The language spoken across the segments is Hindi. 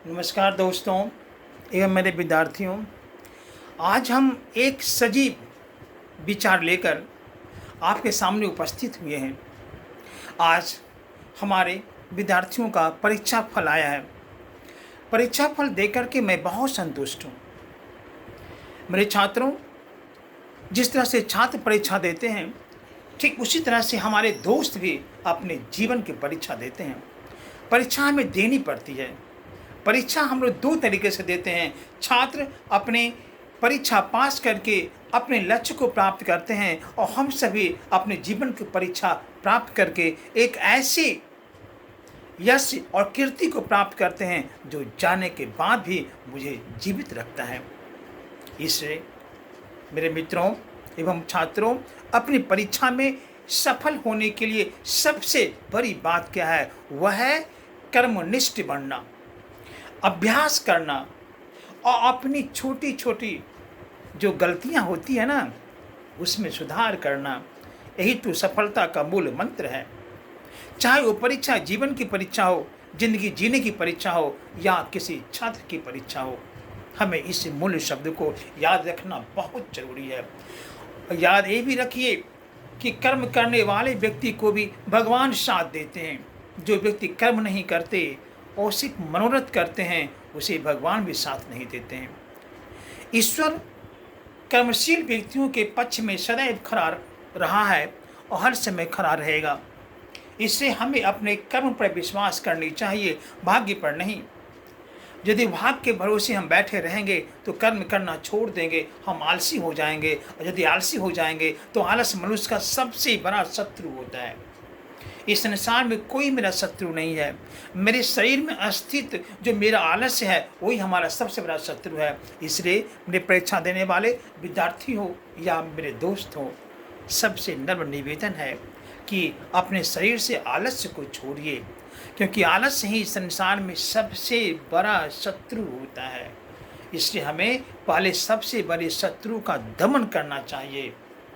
नमस्कार दोस्तों एवं मेरे विद्यार्थियों। आज हम एक सजीव विचार लेकर आपके सामने उपस्थित हुए हैं। आज हमारे विद्यार्थियों का परीक्षा फल आया है। परीक्षा फल देकर के मैं बहुत संतुष्ट हूँ। मेरे छात्रों, जिस तरह से छात्र परीक्षा देते हैं, ठीक उसी तरह से हमारे दोस्त भी अपने जीवन की परीक्षा देते हैं। परीक्षा हमें देनी पड़ती है। परीक्षा हम लोग दो तरीके से देते हैं। छात्र अपने परीक्षा पास करके अपने लक्ष्य को प्राप्त करते हैं और हम सभी अपने जीवन की परीक्षा प्राप्त करके एक ऐसे यश और कीर्ति को प्राप्त करते हैं जो जाने के बाद भी मुझे जीवित रखता है। इससे मेरे मित्रों एवं छात्रों, अपनी परीक्षा में सफल होने के लिए सबसे बड़ी बात क्या है? वह है कर्मनिष्ठ बनना, अभ्यास करना और अपनी छोटी छोटी जो गलतियां होती है ना, उसमें सुधार करना। यही तो सफलता का मूल मंत्र है। चाहे वो परीक्षा जीवन की परीक्षा हो, जिंदगी जीने की परीक्षा हो या किसी छात्र की परीक्षा हो, हमें इस मूल शब्द को याद रखना बहुत जरूरी है। याद ये भी रखिए कि कर्म करने वाले व्यक्ति को भी भगवान साथ देते हैं। जो व्यक्ति कर्म नहीं करते और सिर्फ मनोरथ करते हैं, उसे भगवान भी साथ नहीं देते हैं। ईश्वर कर्मशील व्यक्तियों के पक्ष में सदैव खड़ा रहा है और हर समय खड़ा रहेगा। इससे हमें अपने कर्म पर विश्वास करनी चाहिए, भाग्य पर नहीं। यदि भाग्य के भरोसे हम बैठे रहेंगे तो कर्म करना छोड़ देंगे, हम आलसी हो जाएंगे। और यदि आलसी हो जाएंगे तो आलस मनुष्य का सबसे बड़ा शत्रु होता है। इस संसार में कोई मेरा शत्रु नहीं है। मेरे शरीर में अस्तित्व जो मेरा आलस्य है, वही हमारा सबसे बड़ा शत्रु है। इसलिए मेरे परीक्षा देने वाले विद्यार्थी हो या मेरे दोस्त हो, सबसे नम्र निवेदन है कि अपने शरीर से आलस्य को छोड़िए, क्योंकि आलस्य ही संसार में सबसे बड़ा शत्रु होता है। इसलिए हमें पहले सबसे बड़े शत्रु का दमन करना चाहिए।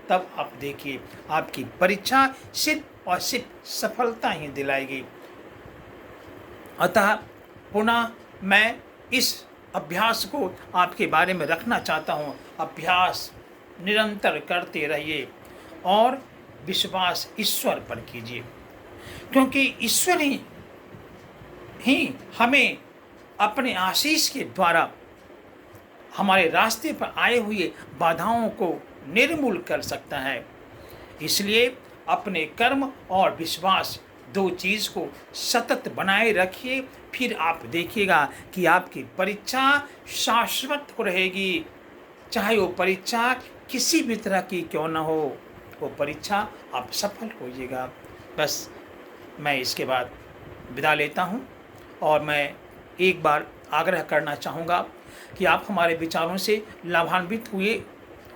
तब आप देखिए, आपकी परीक्षा सिर्फ और सिर्फ सफलता ही दिलाएगी। अतः पुनः मैं इस अभ्यास को आपके बारे में रखना चाहता हूँ। अभ्यास निरंतर करते रहिए और विश्वास ईश्वर पर कीजिए, क्योंकि ईश्वर ही हमें अपने आशीष के द्वारा हमारे रास्ते पर आए हुए बाधाओं को निर्मूल कर सकता है। इसलिए अपने कर्म और विश्वास दो चीज़ को सतत बनाए रखिए। फिर आप देखिएगा कि आपकी परीक्षा शाश्वत हो रहेगी। चाहे वो परीक्षा किसी भी तरह की क्यों ना हो, वो परीक्षा आप सफल होइएगा। बस मैं इसके बाद विदा लेता हूँ और मैं एक बार आग्रह करना चाहूँगा कि आप हमारे विचारों से लाभान्वित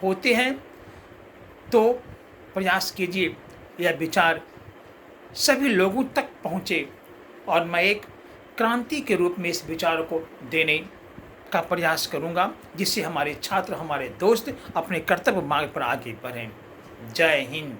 होते हैं तो प्रयास कीजिए यह विचार सभी लोगों तक पहुँचे और मैं एक क्रांति के रूप में इस विचार को देने का प्रयास करूँगा, जिससे हमारे छात्र, हमारे दोस्त अपने कर्तव्य मार्ग पर आगे बढ़ें। जय हिंद।